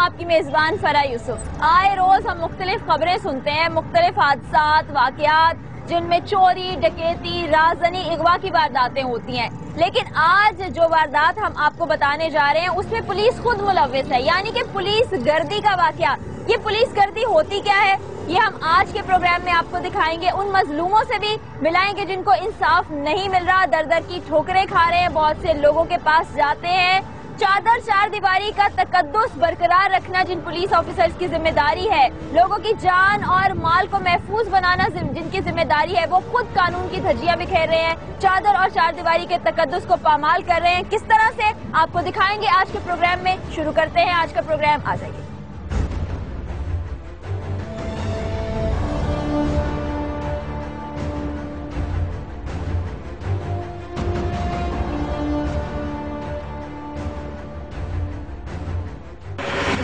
आपकी मेजबान फरा यूसुफ। आए रोज हम मुख्तलिफ खबरें सुनते हैं, मुख्तलिफ हादसात, वाकयात जिनमें चोरी, डकैती, राजनी, अगवा की वारदातें होती हैं। लेकिन आज जो वारदात हम आपको बताने जा रहे हैं उसमें पुलिस खुद मुलव्विस है, यानी कि पुलिस गर्दी का वाकया। ये पुलिस गर्दी होती क्या है ये हम आज के प्रोग्राम में आपको दिखाएंगे। उन मजलूमों से भी मिलाएंगे जिनको इंसाफ नहीं मिल रहा, दर दर की ठोकरें खा रहे हैं, बहुत से लोगों के पास जाते हैं। चादर चार दीवारी का तकद्दुस बरकरार रखना जिन पुलिस ऑफिसर्स की जिम्मेदारी है, लोगों की जान और माल को महफूज बनाना जिनकी जिम्मेदारी है, वो खुद कानून की धज्जियां बिखेर रहे हैं, चादर और चार दीवारी के तकद्दुस को पामाल कर रहे हैं। किस तरह से आपको दिखाएंगे आज के प्रोग्राम में। शुरू करते हैं आज का प्रोग्राम, आ जाइए।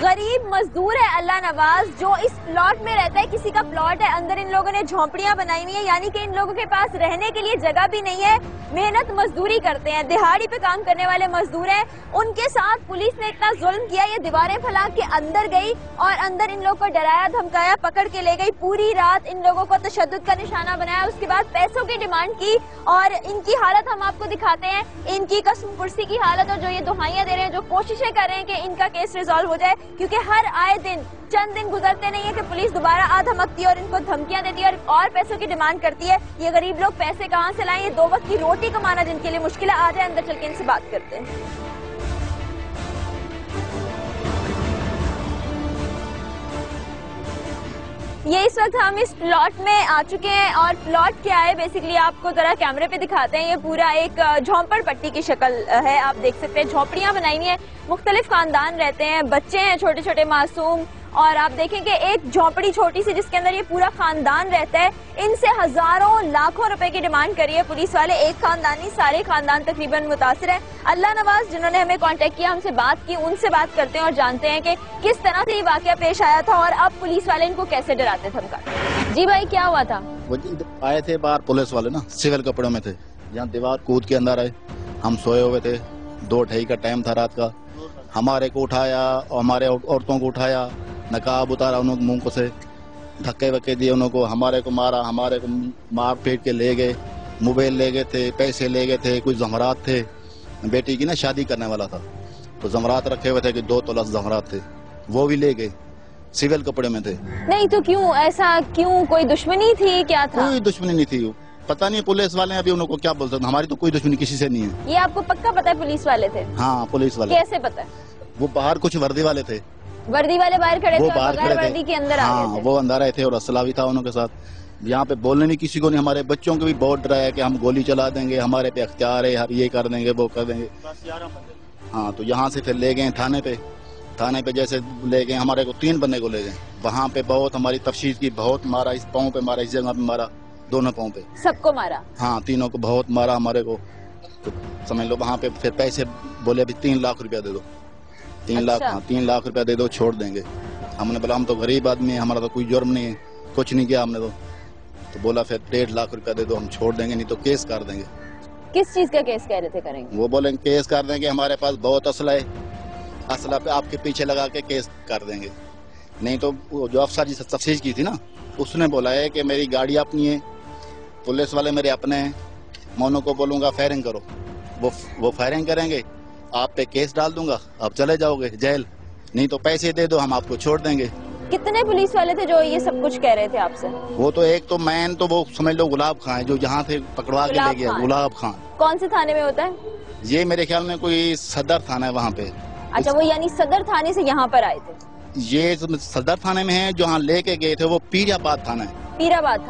गरीब मजदूर है अल्लाह नवाज जो इस प्लॉट में रहता है, किसी का प्लॉट है, अंदर इन लोगों ने झोंपड़ियां बनाई हुई है, यानी कि इन लोगों के पास रहने के लिए जगह भी नहीं है। मेहनत मजदूरी करते हैं, दिहाड़ी पे काम करने वाले मजदूर हैं। उनके साथ पुलिस ने इतना जुल्म किया, ये दीवारें फैला के अंदर गई और अंदर इन लोगों को डराया धमकाया, पकड़ के ले गई, पूरी रात इन लोगों को तशद्दुद का निशाना बनाया, उसके बाद पैसों की डिमांड की। और इनकी हालत हम आपको दिखाते हैं, इनकी कसम कुर्सी की हालत, और जो ये दुहाइयां दे रहे हैं, जो कोशिशें कर रहे हैं कि इनका केस रिजॉल्व हो जाए, क्योंकि हर आए दिन चंद दिन गुजरते नहीं है कि पुलिस दोबारा आ धमकती है और इनको धमकियां देती है और पैसों की डिमांड करती है। ये गरीब लोग पैसे कहां से लाएं, ये दो वक्त की रोटी कमाना जिनके लिए मुश्किल है। आ जाए अंदर चल के इनसे बात करते हैं। ये इस वक्त हम इस प्लॉट में आ चुके हैं और प्लॉट क्या है बेसिकली आपको जरा कैमरे पे दिखाते हैं। ये पूरा एक झोंपड़ पट्टी की शक्ल है, आप देख सकते हैं, झोंपड़ियां बनाई हुई हैं, मुख्तलिफ खानदान रहते हैं, बच्चे हैं छोटे छोटे मासूम, और आप देखेंगे एक झोंपड़ी छोटी सी जिसके अंदर ये पूरा खानदान रहता है। इनसे हजारों लाखों रुपए की डिमांड करी है पुलिस वाले, एक खानदान नहीं सारे खानदान तकरीबन मुतासिर है। अल्लाह नवाज जिन्होंने हमें कांटेक्ट किया, हमसे बात की, उनसे बात करते हैं और जानते हैं कि किस तरह से ये वाकया पेश आया था और अब पुलिस वाले इनको कैसे डराते धमकाते। जी भाई क्या हुआ था? वो आए थे बाहर पुलिस वाले ना, सिविल कपड़ों में थे, यहाँ दीवार कूद के अंदर आए, हम सोए हुए थे, 2:30 का टाइम था रात का, हमारे को उठाया और हमारे औरतों को उठाया, नकाब उतारा उन्होंने मुंह को से, धक्के वक्के दिए उनको, हमारे को मारा, हमारे को मार पीट के ले गए, मोबाइल ले गए थे, पैसे ले गए थे, कुछ जमरात थे, बेटी की ना शादी करने वाला था तो जमरात रखे हुए थे कि 2 तोला जमरात थे, वो भी ले गए, सिविल कपड़े में थे। नहीं तो क्यों ऐसा, क्यों कोई दुश्मनी थी, क्या था? कोई दुश्मनी नहीं थी, पता नहीं पुलिस वाले अभी उनको क्या बोल सकते, हमारी तो कोई दुश्मनी किसी से नहीं है। ये आपको पक्का पता है पुलिस वाले थे? हाँ पुलिस वाले। कैसे पता है? वो बाहर कुछ वर्दी वाले थे, वर्दी वाले बाहर खड़े थे, बाहर खड़े थे, वर्दी के अंदर हाँ, आ गए थे। वो अंदर आए थे और असला भी था उनके साथ। यहाँ पे बोलने नहीं किसी को नहीं, हमारे बच्चों को भी बहुत डराया कि हम गोली चला देंगे, हमारे पे अख्तियार है, ये कर देंगे वो कर देंगे। हाँ तो यहाँ से फिर ले गए थाने पे जैसे ले गए, हमारे को 3 बंदे को ले गए, वहाँ पे बहुत हमारी तफसील की, बहुत मारा, इस पाँव पे मारा, इस जगह पे मारा, दोनों पाँव पे सबको मारा। हाँ तीनों को बहुत मारा हमारे को, तो समझ लो वहाँ पे फिर पैसे बोले अभी 3 लाख रुपया दे दो, 3 लाख, हाँ 3 लाख रुपया दे दो छोड़ देंगे। हमने बोला हम तो गरीब आदमी है, हमारा तो कोई जुर्म नहीं है, कुछ नहीं किया हमने तो बोला फिर 1.5 लाख रुपया दे दो, हम छोड़ देंगे, नहीं तो केस कर देंगे। किस चीज का केस कह रहे थे करेंगे? वो बोले केस कर देंगे, हमारे पास बहुत असला है, असला पे आपके पीछे लगा के केस कर देंगे। नहीं तो जो अफसर जी तफ्तीश की थी ना, उसने बोला है कि मेरी गाड़ी अपनी है, पुलिस वाले मेरे अपने हैं, मैं उनको बोलूंगा फायरिंग करो, वो फायरिंग करेंगे, आप पे केस डाल दूंगा, आप चले जाओगे जेल, नहीं तो पैसे दे दो हम आपको छोड़ देंगे। कितने पुलिस वाले थे जो ये सब कुछ कह रहे थे आपसे? वो तो एक तो मैन तो वो समझ लो गुलाब खान है, जो यहाँ से पकड़वा के ले गया, गुलाब खान। कौन से थाने में होता है ये? मेरे ख्याल में कोई सदर थाना है वहाँ पे। अच्छा, वो यानी सदर थाने से यहाँ पर आए थे? ये सदर थाने में है, जहाँ लेके गए थे वो पीराबाद थाना है।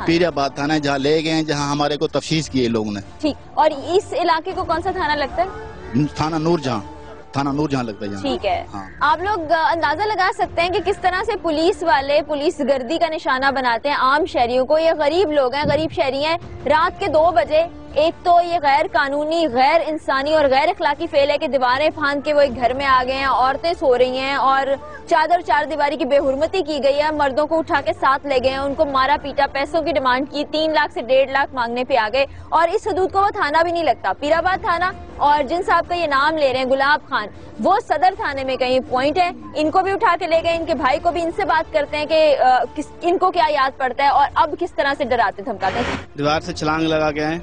पीराबाद थाना है, जहाँ ले गए, जहाँ हमारे को तफ्तीश की लोगों ने। ठीक, और इस इलाके को कौन सा थाना लगता है? थाना नूरजहां लगता है। ठीक है। हाँ। आप लोग अंदाजा लगा सकते हैं कि किस तरह से पुलिस वाले पुलिस गर्दी का निशाना बनाते हैं आम शहरियों को। ये गरीब लोग हैं, गरीब शहरी हैं, रात के 2 बजे एक तो ये गैर कानूनी, गैर इंसानी और गैर अखलाकी फेल है कि दीवारें फांद के वो एक घर में आ गए हैं, औरतें सो रही हैं और चादर चार दीवारी की बेहुरमती की गई है, मर्दों को उठा के साथ ले गए हैं, उनको मारा पीटा, पैसों की डिमांड की, 3 लाख से 1.5 लाख मांगने पे आ गए। और इस हदूद को वो थाना भी नहीं लगता, पीराबाद थाना, और जिन साहब का ये नाम ले रहे हैं गुलाब खान, वो सदर थाने में कहीं पॉइंट है। इनको भी उठा के ले गए, इनके भाई को भी, इनसे बात करते हैं कि इनको क्या याद पड़ता है और अब किस तरह से डराते धमकाते हैं। दीवार से छलांग लगा के आए,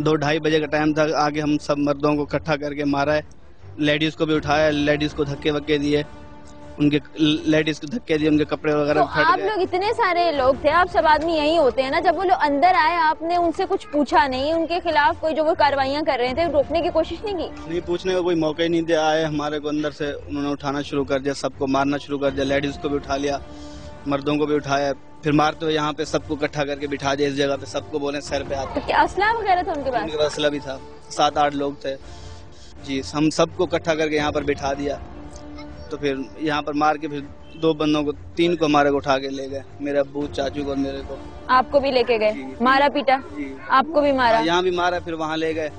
2-2:30 बजे का टाइम था, आगे हम सब मर्दों को इकट्ठा करके मारा है, लेडीज को भी उठाया, लेडीज को धक्के वक्के दिए, उनके लेडीज को धक्के दिए, उनके कपड़े वगैरह तो आप लोग इतने सारे लोग थे, आप सब आदमी यही होते हैं ना, जब वो लोग अंदर आए आपने उनसे कुछ पूछा नहीं, उनके खिलाफ कोई जो वो कार्रवाइयां कर रहे थे रोकने की कोशिश नहीं की? नहीं, पूछने का कोई मौका ही नहीं दिया। आए हमारे को अंदर से उन्होंने उठाना शुरू कर दिया, सबको मारना शुरू कर दिया, लेडीज को भी उठा लिया, मर्दों को भी उठाया, फिर मारते हुए यहाँ पे सबको इकट्ठा करके बिठा दिया इस जगह पे, सबको बोले सर पे हाथ। क्या असला वगैरह था उनके पास? उनके पास असला भी था, 7-8 लोग थे जी। हम सबको इकट्ठा करके यहाँ पर बिठा दिया, तो फिर यहाँ पर मार के फिर 2 बंदों को, 3 को हमारे को उठा के ले गए, मेरे अब्बू चाचू को और मेरे को। आपको भी लेके गए? मारा पीटा? आपको भी मारा? यहाँ भी मारा, फिर वहाँ ले गए।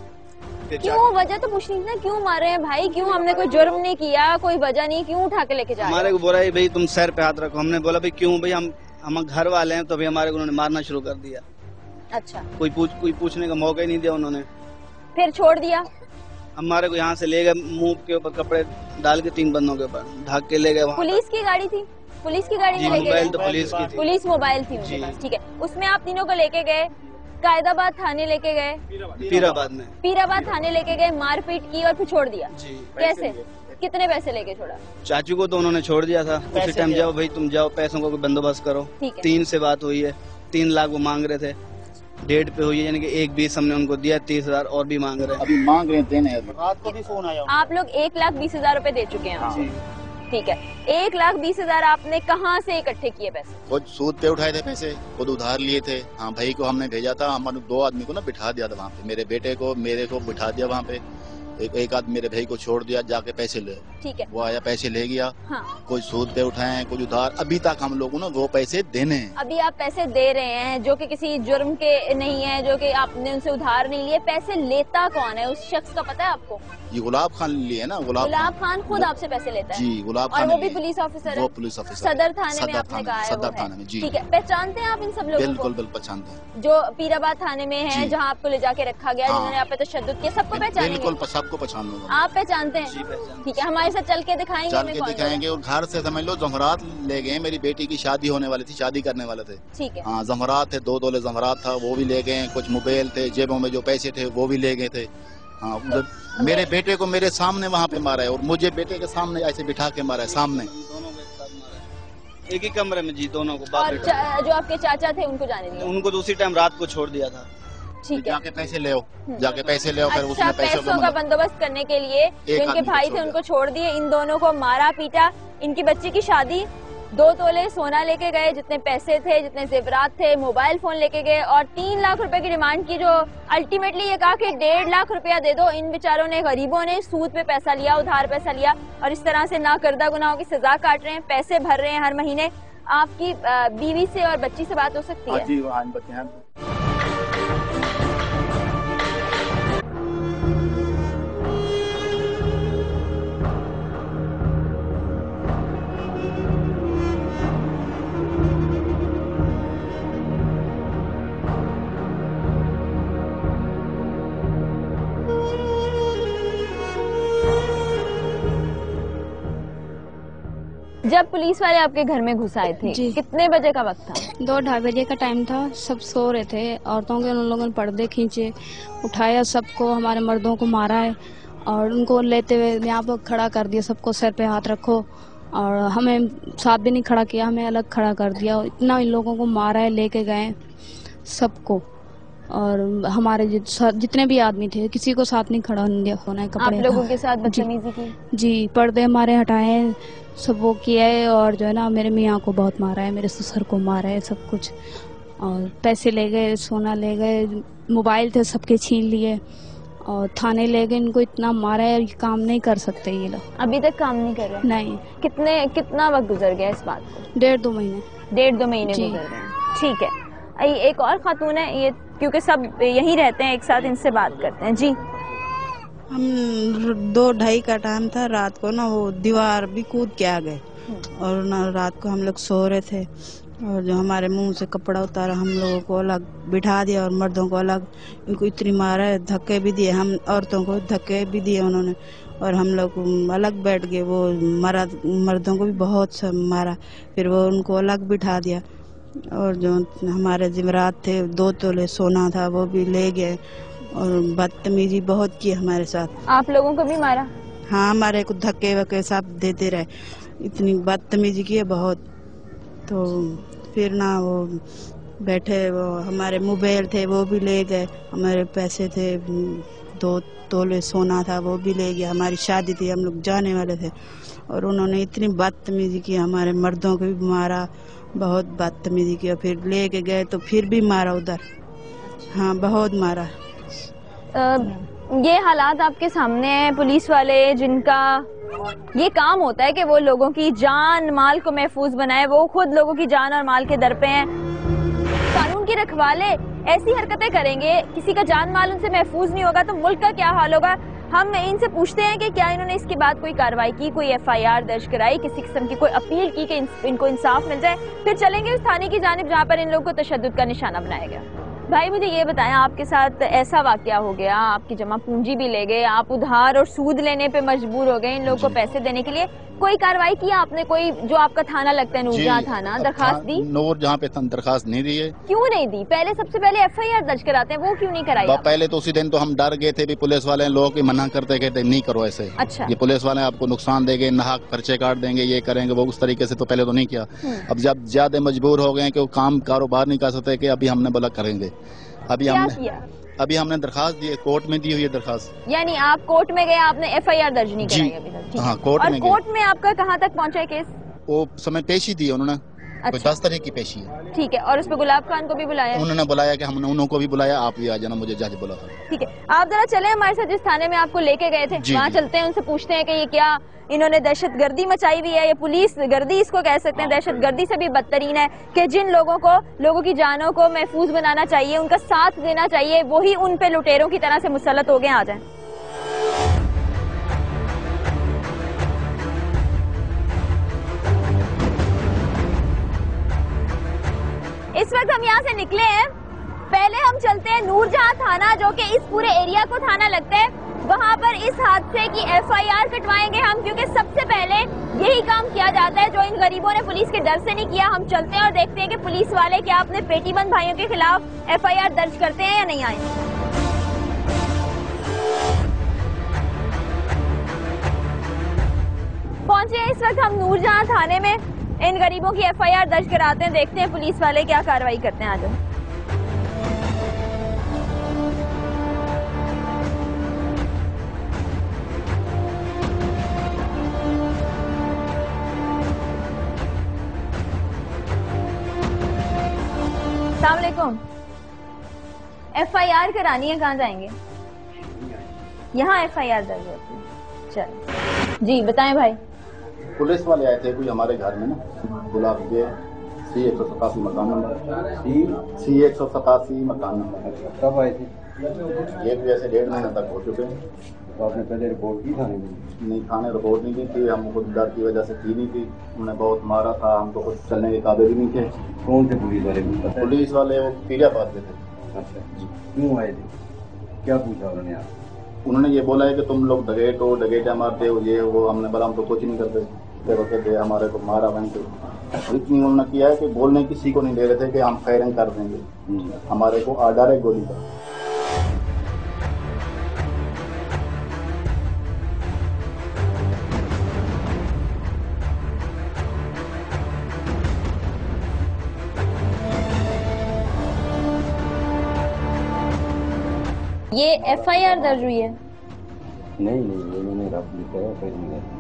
क्यों? वजह तो पूछनी थी ना, क्यों मारे हैं भाई? क्यों? हमने कोई जुर्म नहीं किया, कोई वजह नहीं, क्यों उठा के लेके जा रहे? हमारे को बोला भाई तुम सर पे हाथ रखो, हमने बोला भाई क्यों भाई, हम घर वाले हैं, तो भाई हमारे को उन्होंने मारना शुरू कर दिया। अच्छा, कोई पूछने का मौका ही नहीं दिया उन्होंने, फिर छोड़ दिया? हमारे को यहाँ से ले गए, मुंह के ऊपर कपड़े डाल के 3 बंदों के ऊपर ढक के ले गए। पुलिस की गाड़ी थी? पुलिस की गाड़ी में लेके मोबाइल गए? तो पुलिस की थी। पुलिस मोबाइल थी उनके पास, ठीक है। उसमें आप तीनों को लेके गए, कायदाबाद थाने लेके गए? पीराबाद में। पीराबाद थाने लेके गए, मारपीट की और फिर छोड़ दिया? जी। कैसे? कितने पैसे लेके छोड़ा? चाचू को तो उन्होंने छोड़ दिया था, उसी टाइम जाओ भाई तुम जाओ, पैसों को बंदोबस्त करो। 3 से बात हुई है, 3 लाख वो मांग रहे थे, 1.5 पे हुई है, यानी कि 1,20,000 हमने उनको दिया, 30,000 और भी मांग रहे हैं। अभी मांग रहे देने। रात को भी फोन आया। आप लोग 1,20,000 रुपए दे चुके हैं? ठीक है। 1,20,000 आपने कहाँ से इकट्ठे किए पैसे? कुछ सूद पे उठाए थे पैसे, खुद उधार लिए थे। हाँ, भाई को हमने भेजा था, हमारे 2 आदमी को ना बिठा दिया था वहाँ पे, मेरे बेटे को मेरे को बिठा दिया वहाँ पे, एक आदमी मेरे भाई को छोड़ दिया, जाके पैसे ले। ठीक है। वो आया, पैसे ले गया। हाँ। कुछ सूद पे उठाए हैं, कुछ उधार, अभी तक हम लोगों ने वो पैसे देने हैं। अभी आप पैसे दे रहे हैं जो कि किसी जुर्म के नहीं है, जो कि आपने उनसे उधार नहीं लिए। पैसे लेता कौन है? उस शख्स का पता है आपको? ये गुलाब खान लिए ना, गुलाब खान खुद आपसे पैसे लेता है? जी, गुलाब और खान। वो भी पुलिस ऑफिसर है? वो पुलिस ऑफिसर सदर थाने में आपने कहा है? सदर थाने में जी। ठीक है। पहचानते हैं आप इन सब लोगों को? बिल्कुल पहचानते हैं। जो पीराबाद थाने में है, जहाँ आपको ले जाके रखा गया, जिन्होंने आप पे तशद्दुद किया, सबको पहचानेंगे? बिल्कुल, सबको पहचान लूंगा। आप पहचानते हैं? ठीक है, हमारे साथ चल के दिखाएंगे? चल के दिखाएंगे। और घर से समझ लो जमरात ले गए, मेरी बेटी की शादी होने वाली थी, शादी करने वाले थे। ठीक है। हाँ, जमरात थे, 2 तोले जमरात था, वो भी ले गए। कुछ मोबाइल थे, जेबों में जो पैसे थे वो भी ले गए थे। हाँ, मेरे बेटे को मेरे सामने वहाँ पे मारा है, और मुझे बेटे के सामने ऐसे बिठा के मारा है, सामने। दोनों को एक साथ मारा है, एक ही कमरे में जी, दोनों को। और जो आपके चाचा थे उनको जाने दिया? उनको तो उसी टाइम रात को छोड़ दिया था। ठीक है। जाके पैसे ले आओ, जाके पैसे ले आओ। फिर अच्छा, उसने पैसों का बंदोबस्त करने के लिए जो इनके भाई थे उनको छोड़ दिए, इन दोनों को मारा पीटा। इनकी बच्ची की शादी, 2 तोले सोना लेके गए, जितने पैसे थे, जितने जेवरात थे, मोबाइल फोन लेके गए, और 3 लाख रुपए की डिमांड की, जो अल्टीमेटली ये कहा कि 1.5 लाख रुपया दे दो। इन बेचारों ने, गरीबों ने सूद पे पैसा लिया, उधार पैसा लिया, और इस तरह से नाकर्दा गुनाहों की सजा काट रहे हैं, पैसे भर रहे हैं हर महीने। आपकी बीवी से और बच्ची से बात हो सकती है? जी, वहाँ बच्चे हैं। जब पुलिस वाले आपके घर में घुस आए थे, कितने बजे का वक्त था? 2-2:30 बजे का टाइम था। सब सो रहे थे, औरतों के उन लोगों ने पर्दे खींचे, उठाया, सबको, हमारे मर्दों को मारा है, और उनको लेते हुए यहाँ पर खड़ा कर दिया, सबको सर पे हाथ रखो, और हमें साथ भी नहीं खड़ा किया, हमें अलग खड़ा कर दिया। इतना इन लोगों को मारा है, लेके गए सबको, और हमारे जितने भी आदमी थे किसी को साथ नहीं खड़ा होना है। कपड़े आप लोगों के साथ बदतमीजी की? जी, पर्दे हमारे हटाए, सब वो किया है, और जो है ना मेरे मियाँ को बहुत मारा है, मेरे ससुर को मारा है, सब कुछ। और पैसे ले गए, सोना ले गए, मोबाइल थे सबके छीन लिए, और थाने ले गए। इनको इतना मारा है, ये काम नहीं कर सकते ये लोग। अभी तक काम नहीं कर रहे? नहीं। कितना वक्त गुजर गया इस बात को? 1.5-2 महीने। 1.5-2 महीने गुजर गए। ठीक है। एक और खातून है, ये क्योंकि सब यहीं रहते हैं एक साथ, इनसे बात करते हैं। जी, हम 2-2:30 का टाइम था रात को ना, वो दीवार भी कूद के आ गए और ना रात को हम लोग सो रहे थे और जो हमारे मुंह से कपड़ा उतारा, हम लोगों को अलग बिठा दिया और मर्दों को अलग। इनको इतनी मारा है, धक्के भी दिए, हम औरतों को धक्के भी दिए उन्होंने और हम लोग अलग बैठ गए। वो मर्दों को भी बहुत मारा, फिर वो उनको अलग बिठा दिया और जो हमारे ज़ेवरात थे 2 तोले सोना था वो भी ले गए और बदतमीजी बहुत की हमारे साथ। आप लोगों को भी मारा? हाँ, हमारे को धक्के वक्के सब देते रहे, इतनी बदतमीजी की है बहुत। तो फिर ना वो बैठे, वो हमारे मोबाइल थे वो भी ले गए, हमारे पैसे थे 2 तोले सोना था वो भी ले गया। हमारी शादी थी, हम लोग जाने वाले थे और उन्होंने इतनी बदतमीजी की, हमारे मर्दों को भी मारा, बहुत बदतमीजी की। फिर ले के गए तो फिर भी मारा उधर, हाँ बहुत मारा। ये हालात आपके सामने है। पुलिस वाले जिनका ये काम होता है कि वो लोगों की जान माल को महफूज बनाए, वो खुद लोगों की जान और माल के दर पे हैं। कानून के रखवाले ऐसी हरकतें करेंगे, किसी का जान माल उनसे महफूज नहीं होगा तो मुल्क का क्या हाल होगा। हम इनसे पूछते हैं कि क्या इन्होंने इसके बाद कोई कार्रवाई की, कोई FIR दर्ज कराई, किसी किस्म की कोई अपील की कि इनको इंसाफ मिल जाए। फिर चलेंगे उस थाने की जानिब जहाँ पर इन लोगों को तशद्दुद का निशाना बनाया गया। भाई मुझे ये बताएं, आपके साथ ऐसा वाकया हो गया, आपकी जमा पूंजी भी ले गए, आप उधार और सूद लेने पे मजबूर हो गए इन लोगों को पैसे देने के लिए। कोई कार्रवाई की आपने? कोई जो आपका थाना लगता है नूरजहां थाना, दरखास्त दी? नूरजहां पे दरखास्त नहीं दी है। क्यों नहीं दी? पहले सबसे पहले FIR दर्ज कराते हैं, वो क्यों नहीं कराई? पहले तो उसी दिन तो हम डर गए थे भी, पुलिस वाले लोगों की मना करते कहते नहीं करो ऐसे। अच्छा, ये पुलिस वाले आपको नुकसान देंगे, नाहक पर्चे काट देंगे, ये करेंगे वो, उस तरीके से तो पहले तो नहीं किया। अब जब ज्यादा मजबूर हो गए कि वो काम कारोबार नहीं कर सकते, कि अभी हमने बोला करेंगे। अभी हमने दरखास्त दी है, कोर्ट में दी हुई है दरखास्त। यानी आप कोर्ट में गए, आपने FIR दर्ज नहीं कराई अभी तक? हाँ, कोर्ट में। कोर्ट में आपका कहाँ तक पहुँचा है केस? वो समय पेशी दी उन्होंने, अच्छा। 10 तारीख की पेशी है। ठीक है, और उस पर गुलाब खान को भी बुलाया? उन्होंने बुलाया कि हमने उनको भी बुलाया, आप भी आ जाना, मुझे जज बोला था। ठीक है, आप जरा चले हमारे साथ जिस थाने में आपको लेके गए थे, वहाँ चलते हैं, उनसे पूछते हैं कि ये क्या इन्होंने दहशतगर्दी मचाई हुई है, ये पुलिस गर्दी इसको कह सकते हैं, दहशतगर्दी से भी बदतरीन है कि जिन लोगों की जानों को महफूज बनाना चाहिए, उनका साथ देना चाहिए, वही उन पे लुटेरों की तरह से मुसल्लत हो गए। आ जाए। इस वक्त हम यहाँ से निकले हैं, पहले हम चलते हैं नूरजहां थाना, जो कि इस पूरे एरिया को थाना लगता है। वहाँ पर इस हादसे की FIR कटवाएंगे हम, क्योंकि सबसे पहले यही काम किया जाता है जो इन गरीबों ने पुलिस के डर से नहीं किया। हम चलते हैं और देखते हैं कि पुलिस वाले क्या अपने पेटीबंद भाइयों के खिलाफ FIR दर्ज करते हैं या नहीं। आए पहुंचे हैं इस वक्त हम नूरजहां थाने में, इन गरीबों की FIR दर्ज कराते हैं, देखते हैं पुलिस वाले क्या कार्रवाई करते हैं। आ जाओ। अस्सलाम वालेकुम। FIR करानी है, कहाँ जाएंगे? यहाँ FIR दर्ज होती है। चलो जी, बताएं भाई। पुलिस वाले आए थे कोई हमारे घर में ना, गुलाब के C187 मकान नंबर, C187 मकान नंबर। कब आए थे? ये भी ऐसे 1.5 महीने तक हो चुके हैं। तो आपने पहले रिपोर्ट की थाने में? नहीं, थाने रिपोर्ट नहीं की थी, हम खुद डर की वजह से की नहीं थी। उन्होंने बहुत मारा था, हम तो कुछ चलने के काबिल भी नहीं थे। कौन थे पुलिस वाले? पुलिस वाले वो पीरियाबाद के थे। अच्छा, क्यों आए थे? क्या पूछा उन्होंने आप? उन्होंने ये बोला है कि तुम लोग डगेट हो, डगेटा मारते हो, ये वो। हमने बोला हम तो कुछ नहीं करते, कहते हमारे को मारा वहीं पे। इतनी उन्होंने किया है कि बोलने किसी को नहीं दे रहे थे कि हम फायरिंग कर देंगे, हमारे को ऑर्डर है गोली का। ये FIR दर्ज हुई है? नहीं, ये मैंने रब लिखा है।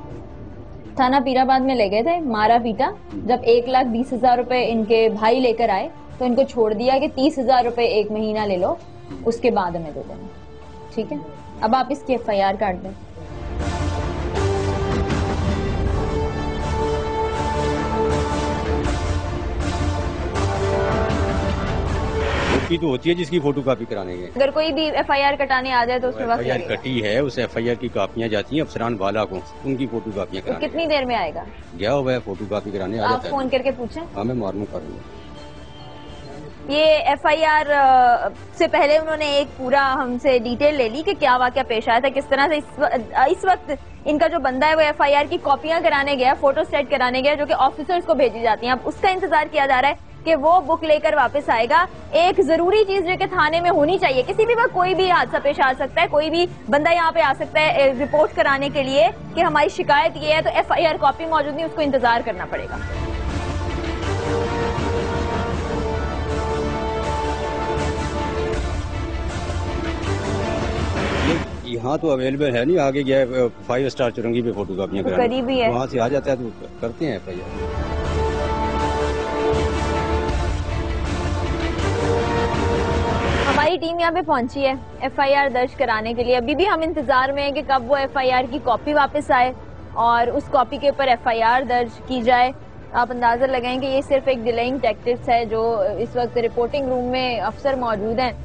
थाना पीराबाद में ले गए थे, मारा पीटा। जब 1,20,000 रुपए इनके भाई लेकर आए तो इनको छोड़ दिया कि 30,000 रुपए 1 महीना ले लो, उसके बाद हमें दे देना। ठीक है, अब आप इसकी FIR काट दें। कॉपी तो होती है जिसकी फोटो कॉपी कराने के। अगर कोई भी FIR कटाने आ जाए तो उसमें वक्त FIR लगेगा। कटी है, उस FIR की कॉपियाँ जाती हैं अफसरान वाला को, उनकी फोटो कॉपियाँ तो कराने। कितनी देर में आएगा? गया हुआ है फोटो कॉपी कराने, आ आप जाता है। फोन करके पूछें। हाँ मैं मालूम करूँगा। ये FIR से पहले उन्होंने एक पूरा हमसे डिटेल ले ली कि क्या वाकया पेश आया था, किस तरह से इस वक्त इनका जो बंदा है वो FIR की कॉपियां कराने गया, फोटो स्टेट कराने गया, जो कि ऑफिसर्स को भेजी जाती हैं। अब उसका इंतजार किया जा रहा है कि वो बुक लेकर वापस आएगा। एक जरूरी चीज जो कि थाने में होनी चाहिए, किसी भी वक्त कोई भी हादसा पेश आ सकता है, कोई भी बंदा यहाँ पे आ सकता है रिपोर्ट कराने के लिए कि हमारी शिकायत ये है, तो FIR कॉपी मौजूद नहीं, उसको इंतजार करना पड़ेगा। यहाँ तो अवेलेबल है नहीं, आगे गया 5 स्टार चुरंगी पे फोटो कॉपियाँ तो करीब ही है। वहाँ से आ जाता है तो करते हैं FIR। हमारी टीम यहाँ पे पहुंची है FIR दर्ज कराने के लिए। अभी भी हम इंतजार में हैं कि कब वो FIR की कॉपी वापस आए और उस कॉपी के ऊपर FIR दर्ज की जाए। आप अंदाजा लगाएं कि ये सिर्फ एक डिलेइंग टैक्टिक्स है। जो इस वक्त रिपोर्टिंग रूम में अफसर मौजूद हैं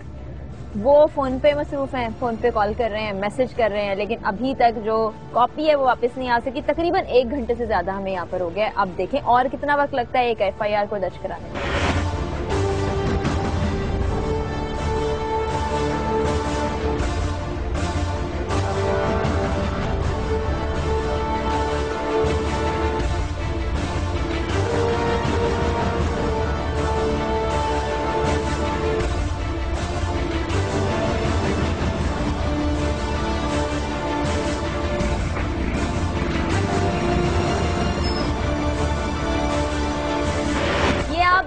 वो फोन पे मसरूफ हैं, फोन पे कॉल कर रहे हैं, मैसेज कर रहे हैं, लेकिन अभी तक जो कॉपी है वो वापस नहीं आ सकी। तकरीबन 1 घंटे से ज्यादा हमें यहाँ पर हो गया। अब देखें और कितना वक्त लगता है एक FIR को दर्ज कराने में।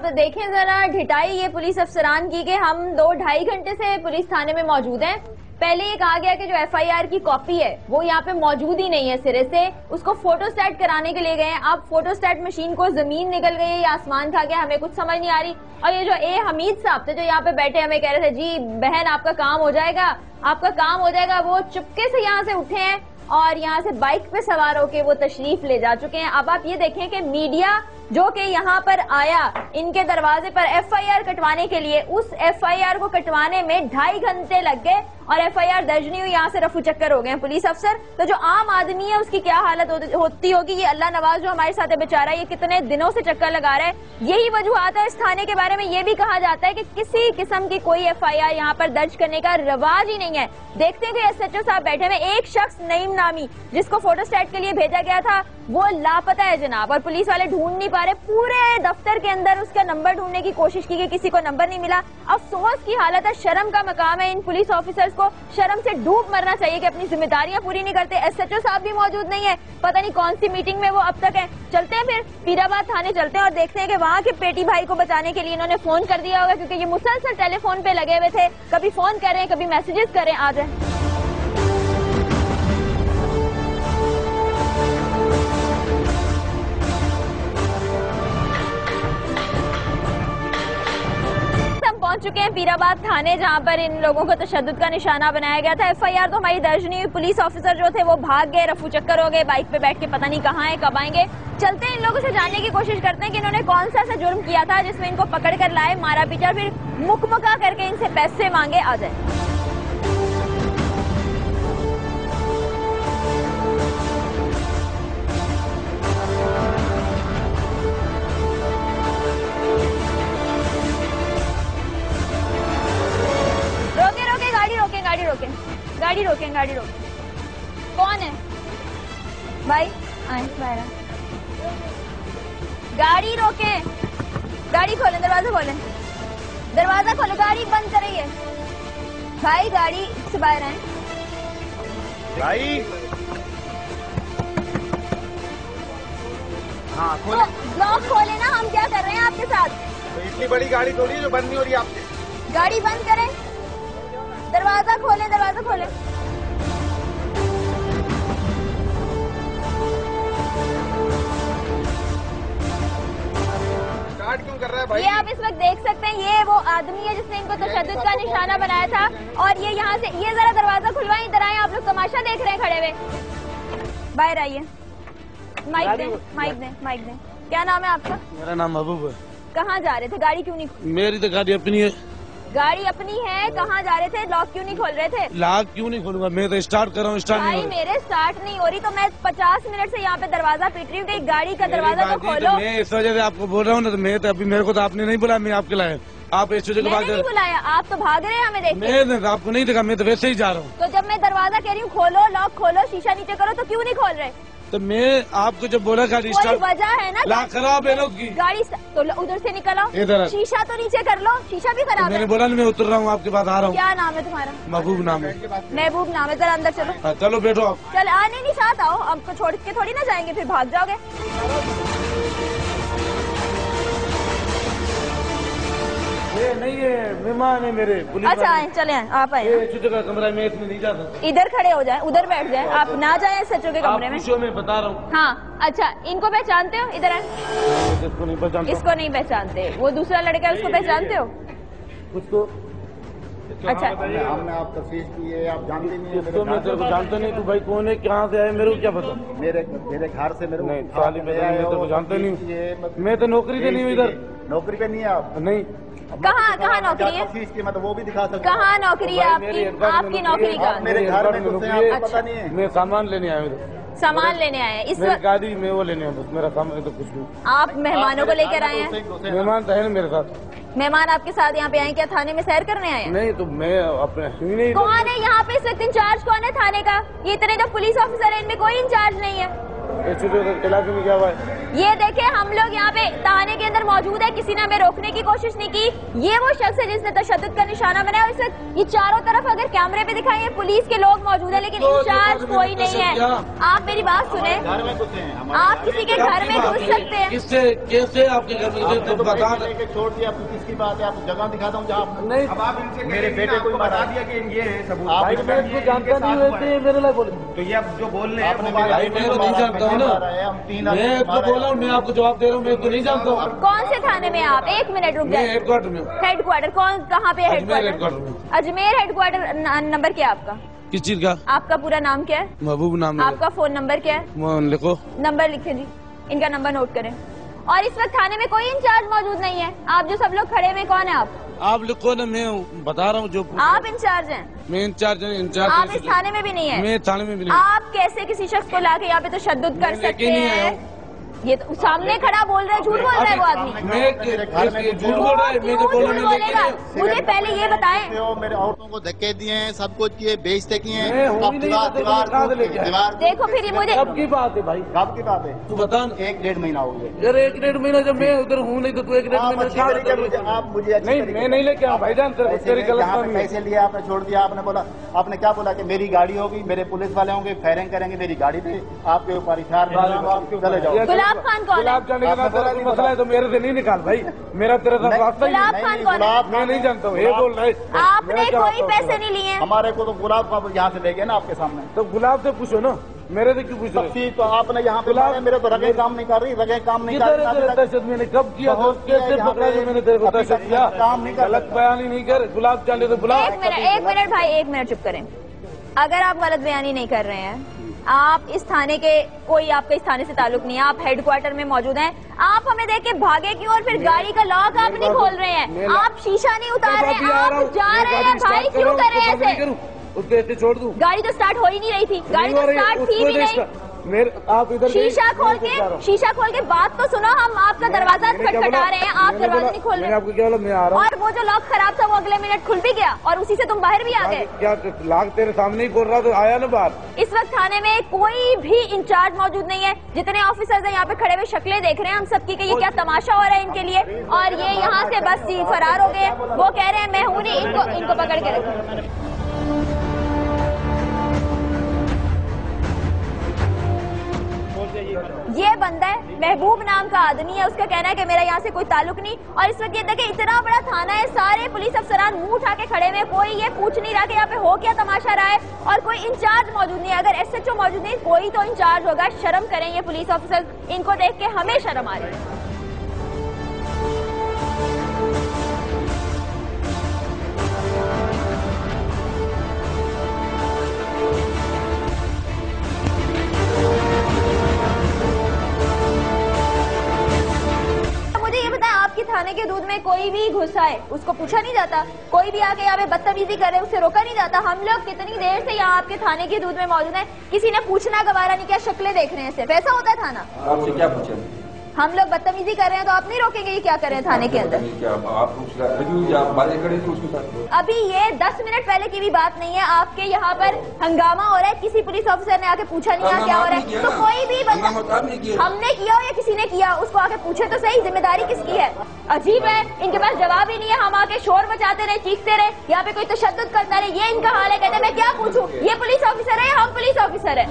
देखें जरा ढिठाई ये पुलिस अफसरान की कि हम 2-2.5 घंटे से पुलिस थाने में मौजूद हैं। पहले ये कहा गया कि जो FIR की कॉपी है वो यहाँ पे मौजूद ही नहीं है सिरे से, उसको फोटोस्टैट कराने के लिए गए हैं। अब फोटोस्टैट मशीन को जमीन निकल गई है या आसमान खा गया, हमें कुछ समझ नहीं आ रही। और ये जो हमीद साहब थे जो यहाँ पे बैठे हमें कह रहे थे जी बहन आपका काम हो जाएगा, आपका काम हो जाएगा, वो चुपके से यहाँ से उठे हैं और यहाँ से बाइक पे सवार होके वो तशरीफ ले जा चुके हैं। अब आप ये देखें कि मीडिया जो कि यहाँ पर आया इनके दरवाजे पर FIR कटवाने के लिए, उस FIR को कटवाने में 2.5 घंटे लग गए और FIR दर्ज नहीं हुई। यहाँ से रफू चक्कर हो गए हैं पुलिस अफसर। तो जो आम आदमी है उसकी क्या हालत होती होगी। ये अल्लाह नवाज जो हमारे साथ है बेचारा, ये कितने दिनों से चक्कर लगा रहा है। यही वजूहात है इस थाने के बारे में ये भी कहा जाता है कि किसी किस्म की कोई FIR यहाँ पर दर्ज करने का रिवाज ही नहीं है। देखते हैं कि SHO साहब बैठे हुए, एक शख्स नईम नामी जिसको फोटोस्टैट के लिए भेजा गया था वो लापता है जनाब, और पुलिस वाले ढूंढ नहीं पा रहे। पूरे दफ्तर के अंदर उसका नंबर ढूंढने की कोशिश की गई, किसी को नंबर नहीं मिला। अफसोस की हालत है, शर्म का मकाम है। इन पुलिस ऑफिसर्स को शर्म से डूब मरना चाहिए कि अपनी जिम्मेदारियां पूरी नहीं करते। SHO साहब भी मौजूद नहीं है, पता नहीं कौन सी मीटिंग में वो अब तक है। चलते हैं फिर पीराबाद थाने चलते हैं और देखते हैं कि वहाँ के पेटी भाई को बचाने के लिए इन्होंने फोन कर दिया होगा, क्योंकि ये मुसलसल टेलीफोन पे लगे हुए थे, कभी फोन कर रहे हैं कभी मैसेजेस कर रहे हैं। आ जाए पहुंच चुके हैं पीराबाद थाने, जहां पर इन लोगों को तशद्दुद का निशाना बनाया गया था। FIR तो हमारी दर्ज नहीं हुई। पुलिस ऑफिसर जो थे वो भाग गए, रफू चक्कर हो गए, बाइक पे बैठ के पता नहीं कहाँ है, कब आएंगे। चलते हैं इन लोगों से जानने की कोशिश करते हैं कि इन्होंने कौन सा ऐसा जुर्म किया था जिसमें इनको पकड़ कर लाए, मारा पीटा, फिर मुकमका करके इनसे पैसे मांगे। आ जाए गाड़ी रोकें, गाड़ी रोकें। कौन है भाई? आए बाहर, गाड़ी रोकें, गाड़ी खोलें, दरवाजा खोलें, दरवाजा खोलें, गाड़ी बंद कर रही है भाई, गाड़ी से बाहर आए भाई। हाँ खोलें, ब्लॉक खोलें ना, हम क्या कर रहे हैं आपके साथ? तो इतनी बड़ी गाड़ी थोड़ी जो बंद नहीं हो रही आपसे। गाड़ी बंद करें, दरवाजा खोलें, दरवाजा खोलें। स्टार्ट क्यों कर रहा है भाई? ये आप इस वक्त देख सकते हैं, ये वो आदमी है जिसने इनको तशद्दुद का निशाना बनाया था। और ये यहाँ से, ये जरा दरवाजा खुलवाएं, इधर आए, आप लोग तमाशा देख रहे हैं खड़े हुए। बाहर आइए, माइक दें, माइक दें, माइक दें। क्या नाम है आपका? मेरा नाम महबूब है। कहाँ जा रहे थे? गाड़ी क्यों नहीं? मेरी तो गाड़ी अपनी है। गाड़ी अपनी है, कहाँ जा रहे थे? लॉक क्यों नहीं खोल रहे थे? लॉक क्यों नहीं खोलूंगा? मैं तो स्टार्ट कर रहा हूँ, स्टार्ट नहीं हो रही। मेरे स्टार्ट नहीं हो रही तो मैं 50 मिनट से यहाँ पे दरवाजा पीट रही हूँ कि गाड़ी का दरवाजा तो खोलो। मैं इस वजह से आपको बोल रहा हूँ ना, तो मैं तो अभी मेरे को तो आपने नहीं बुलाया, मैं आपके लाया। आप इस वजह के बाद नहीं बुलाया, आप तो भाग रहे हैं हमें देख के। मैं आपको नहीं देखा, मैं तो वैसे ही जा रहा हूँ। तो जब मैं दरवाजा कह रही हूँ खोलो, लॉक खोलो, शीशा नीचे करो, तो क्यों नहीं खोल रहे? तो मैं आपको जब बोला गाड़ी स्टार्ट, वजह है ना, लॉक खराब है ना उसकी गाड़ी, तो उधर से निकल आओ, इधर शीशा तो नीचे कर लो, शीशा भी खराब है। मैंने बोला ना मैं उतर रहा हूँ, आपके पास आ रहा हूँ। क्या नाम है तुम्हारा? महबूब नाम है। महबूब नाम है, जरा अंदर चलो। चलो बैठो आप। चल आने नहीं, साथ आओ, हमको छोड़ के थोड़ी ना जाएंगे, फिर भाग जाओगे। ये नहीं है, मेहमान है मेरे। अच्छा आए, चले आए, आप आए। का कमरा में इसमें नहीं जाता। इधर खड़े हो जाए, उधर बैठ जाए, आप ना जाए सचो के कमरे में। मैं बता रहा हूँ। हाँ अच्छा, इनको पहचानते हो? इधर आए। इसको नहीं पहचानते? इसको नहीं पहचानते? वो दूसरा लड़का है, उसको पहचानते हो? उसको अच्छा, हमने आप तफसील की है, आप जानते नहीं है। इसको मैं तेरे को जानता नहीं, तू भाई कौन है, कहाँ से आए, मेरे को क्या पता? मेरे घर से मेरे नहीं साली मैं तो जानता नहीं। मैं तो नौकरी पे नहीं हूँ इधर। नौकरी पे नहीं है आप? नहीं। कहाँ नौकरी है? मतलब वो भी दिखा सकते। कहाँ नौकरी है आपकी? आपकी नौकरी कहाँ? मेरे घर में घुसे हैं, आपको पता नहीं है? मैं सामान लेने आया हूँ। सामान लेने आए हैं इस वक्त? गाड़ी में वो लेने आया, बस मेरा सामान तो कुछ नहीं। आप मेहमानों को लेकर आए हैं? मेहमान तो है ना मेरे साथ। मेहमान आपके साथ यहाँ पे आए, क्या थाने में सैर करने आए हैं? नहीं तो मैं अपने नहीं। कौन है यहाँ पे इस वक्त इंचार्ज? कौन है थाने का? ये इतने जो पुलिस ऑफिसर है, इनमें कोई इंचार्ज नहीं है। इलाके में क्या हुआ है? ये देखे, हम लोग यहाँ पे थाने के अंदर मौजूद है, किसी ने हमें रोकने की कोशिश नहीं की। ये वो शख्स है जिसने तशद्दुद का निशाना बनाया। और इस वक्त ये चारों तरफ अगर कैमरे पे दिखाई है, पुलिस के लोग मौजूद है, लेकिन इंचार्ज कोई नहीं है। आप मेरी बात सुने, आप किसी के घर में घुस सकते हैं? किससे कैसे आपके घर में? छोड़ दिया, किसकी बात है? आपको जगह दिखाता हूँ जहाँ नहीं। अब आप इनसे मेरे बेटे को बता दिया कि ये है सबूत। मैं जानता नहीं, मेरे लिए बोले तो ये अब जो बोल रहे हैं नहीं जानता हूँ ना। मैं तो बोला हूँ, मैं आपको जवाब दे रहा हूँ, मैं तो नहीं जानता हूँ। कौन से थाने में आप? एक मिनट रुक जाए। हेडक्वार्टर में। हेडक्वार्टर कौन, कहाँ पे हेडक्वार्टर? अजमेर हेडक्वार्टर। नंबर क्या है आपका? किस चीज का? आपका पूरा नाम क्या है? महबूब नाम है। आपका फोन नंबर क्या है? लिखो। नंबर लिखे जी, इनका नंबर नोट करें। और इस वक्त थाने में कोई इंचार्ज मौजूद नहीं है। आप जो सब लोग खड़े हुए, कौन है आप? आप लिखो ना, मैं बता रहा हूँ जो। आप इंचार्ज हैं? मैं इंचार्ज आप इस थाने में भी नहीं है? मैं थाने में भी नहीं। आप कैसे किसी शख्स को लाके यहाँ पे तो तशद्दुद कर सकते हैं? ये तो सामने खड़ा बोल रहा है, झूठ बोल रहा है वो आदमी। झूठ बोल रहा है, मैं तो बोलेगा। मुझे पहले ये बताएं, मेरे औरतों को धक्के दिए हैं, सब कुछ किए, बेइज्जती किए हैं। देखो फिर ये मुझे कब की बात है भाई? कब की बात है? तू बता। 1-1.5 महीना हो गया। यार 1-1.5 महीना जब मैं उधर हूँ नहीं तो तू 1-1.5 महीना आप मुझे नहीं, मैं नहीं लेके आऊँ भाईजान। पैसे लिए आपने, छोड़ दिया आपने। बोला आपने क्या बोला कि मेरी गाड़ी होगी, मेरे पुलिस वाले होंगे, फायरिंग करेंगे मेरी गाड़ी पे, आपके ऊपर चले जाओ। गुलाब खान कौन है? मसला है तो मेरे से नहीं निकाल भाई, मेरा तेरे साथ रास्ता ही गुलाब खान कौन है? मैं नहीं जानता हूँ, ये बोल रहा है। आपने कोई पैसे नहीं लिए? हमारे को तो गुलाब का यहाँ से ले गए ना आपके सामने। तो गुलाब से पूछो ना, मेरे से क्यों पूछो? तो आपने यहाँ पे गुलाब, मेरे तो रगें काम नहीं कर रही, रगें काम नहीं कर रही। मैंने कब किया? कैसे पकड़ा जो मैंने तेरे को दहशत किया? काम नहीं कर, गलत बयानी नहीं कर। गुलाब चाले तो गुलाब। एक मिनट भाई, 1 मिनट चुप करें। अगर आप गलत बयानी नहीं कर रहे हैं, आप इस थाने के, कोई आपका इस थाने से ताल्लुक नहीं है, आप हेडक्वार्टर में मौजूद हैं, आप हमें देख के भागे क्यों? और फिर गाड़ी का लॉक आप नहीं खोल रहे हैं, आप शीशा नहीं उतार रहे हैं, आप जा रहे हैं भाई, क्यों कर रहे हैं ऐसे? उसको ऐसे छोड़ दूं? गाड़ी तो स्टार्ट हो ही नहीं रही थी, गाड़ी तो स्टार्ट थी भी नहीं। आप इधर शीशा खोल के बात तो सुनो, हम आपका दरवाजा खटखटा रहे हैं, आप दरवाजा नहीं खोल रहे। आपको क्या बोला? मैं आ रहा हूँ। और वो जो लॉक खराब था वो अगले मिनट खुल भी गया और उसी से तुम बाहर भी आ गए। क्या लॉक तेरे सामने ही खोल रहा तो आया ना बाहर। इस वक्त थाने में कोई भी इंचार्ज मौजूद नहीं है। जितने ऑफिसर्स हैं यहाँ पे खड़े हुए शक्लें देख रहे हैं हम सबकी कि ये क्या तमाशा हो रहा है इनके लिए, और ये यहाँ से बस फरार हो गए। वो कह रहे हैं मैं हूं नहीं, इनको पकड़ के रखो। ये बंदा है, महबूब नाम का आदमी है, उसका कहना है कि मेरा यहाँ से कोई ताल्लुक नहीं। और इस वक्त ये देखे, इतना बड़ा थाना है, सारे पुलिस अफसरान मुंह उठा के खड़े हुए, कोई ये पूछ नहीं रहा कि यहाँ पे हो क्या तमाशा रहा है, और कोई इंचार्ज मौजूद नहीं है। अगर SHO मौजूद नहीं, कोई तो इंचार्ज होगा। शर्म करें ये पुलिस ऑफिसर, इनको देख के हमें शर्म आ रही है। थाने के दूध में पे कोई भी घुस आए उसको पूछा नहीं जाता, कोई भी आके यहाँ पे बदतमीजी करे उसे रोका नहीं जाता। हम लोग कितनी देर से यहाँ आपके थाने की दूध में मौजूद हैं, किसी ने पूछना गवारा नहीं किया, शक्लें देख रहे हैं सिर्फ, ऐसा होता है थाना? आपसे क्या पूछे? हम लोग बदतमीजी कर रहे हैं तो आप नहीं रोकेंगे ये क्या कर रहे हैं थाने के अंदर? आप बातें करें तो उसके साथ। अभी ये 10 मिनट पहले की भी बात नहीं है, आपके यहाँ पर हंगामा हो रहा है, किसी पुलिस ऑफिसर ने आके पूछा नहीं है क्या हो रहा है, तो कोई भी बंदा हमने किया हो या किसी ने किया उसको आके पूछे तो सही, जिम्मेदारी किसकी है? अजीब है, इनके पास जवाब ही नहीं है। हम आके शोर मचाते रहे, चीखते रहे, यहाँ पे कोई तशद्दुद करता रहे, ये इनका हाल है। कहते मैं क्या पूछूं, ये पुलिस ऑफिसर है या हम पुलिस ऑफिसर है?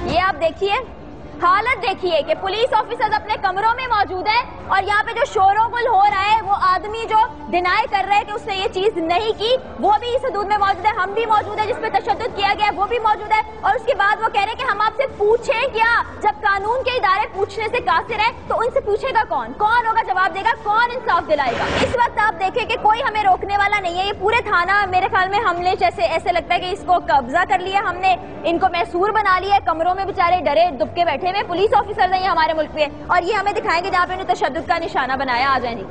ये आप देखिए, हालत देखिए कि पुलिस ऑफिसर्स अपने कमरों में मौजूद है और यहाँ पे जो शोरोगुल हो रहा है, वो आदमी जो डिनाई कर रहा है कि उसने ये चीज नहीं की, वो भी इस हदूद में मौजूद है। हम भी मौजूद है जिसपे तशद्दुद किया गया है, वो भी मौजूद है। और उसके बाद वो कह रहे हैं कि हम आपसे पूछें क्या? जब कानून के इदारे पूछने से कासिर है तो उनसे पूछेगा कौन? कौन होगा जवाब देगा? कौन इंसाफ दिलाएगा? इस वक्त आप देखें कि कोई हमें रोकने वाला नहीं है। ये पूरे थाना मेरे ख्याल में हमने जैसे ऐसे लगता है कि इसको कब्जा कर लिया, हमने इनको मैसूर बना लिया, कमरों में बेचारे डरे दुबके बैठे हुए पुलिस ऑफिसर नहीं हमारे मुल्क में, और ये हमें दिखाएंगे जहाँ पे उन्हें तशद्दुद का निशाना बनाया। आ जाए जी,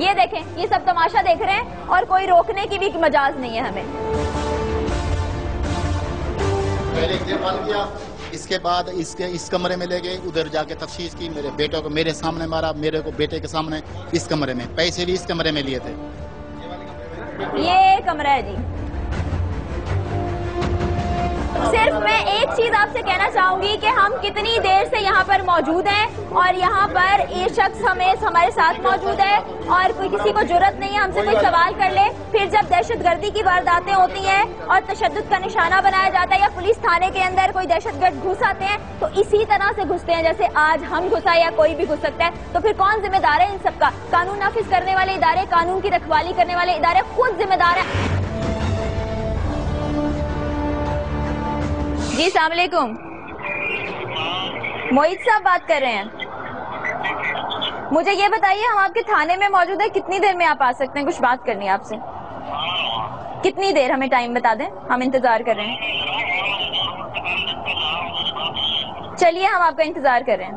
ये देखें, ये सब तमाशा देख रहे हैं और कोई रोकने की भी मजाज नहीं है हमें। पहले ये बंद किया, इसके बाद इस कमरे में ले गए, उधर जाके तफ्तीश की, मेरे बेटे को मेरे सामने मारा, मेरे को बेटे के सामने इस कमरे में, पैसे भी इस कमरे में लिए थे। ये कमरा है जी। सिर्फ मैं एक चीज आपसे कहना चाहूंगी कि हम कितनी देर से यहाँ पर मौजूद हैं और यहाँ पर ये शख्स हमारे साथ मौजूद है और कोई किसी को जरूरत नहीं है हमसे कोई सवाल कर ले। फिर जब दहशतगर्दी की वारदातें होती हैं और तशद्दुद का निशाना बनाया जाता है या पुलिस थाने के अंदर कोई दहशतगर्द घुस आते हैं तो इसी तरह से घुसते हैं जैसे आज हम घुसा या कोई भी घुस सकता है। तो फिर कौन जिम्मेदार है इन सबका? कानून नाफिज करने वाले इदारे, कानून की रखवाली करने वाले इदारे खुद जिम्मेदार है। जी अस्सलाम वालेकुम, मोहित साहब बात कर रहे हैं। मुझे ये बताइए, हम आपके थाने में मौजूद है, कितनी देर में आप आ सकते हैं? कुछ बात करनी है आपसे। कितनी देर, हमें टाइम बता दें, हम इंतजार कर रहे हैं। चलिए, हम आपका इंतजार कर रहे हैं।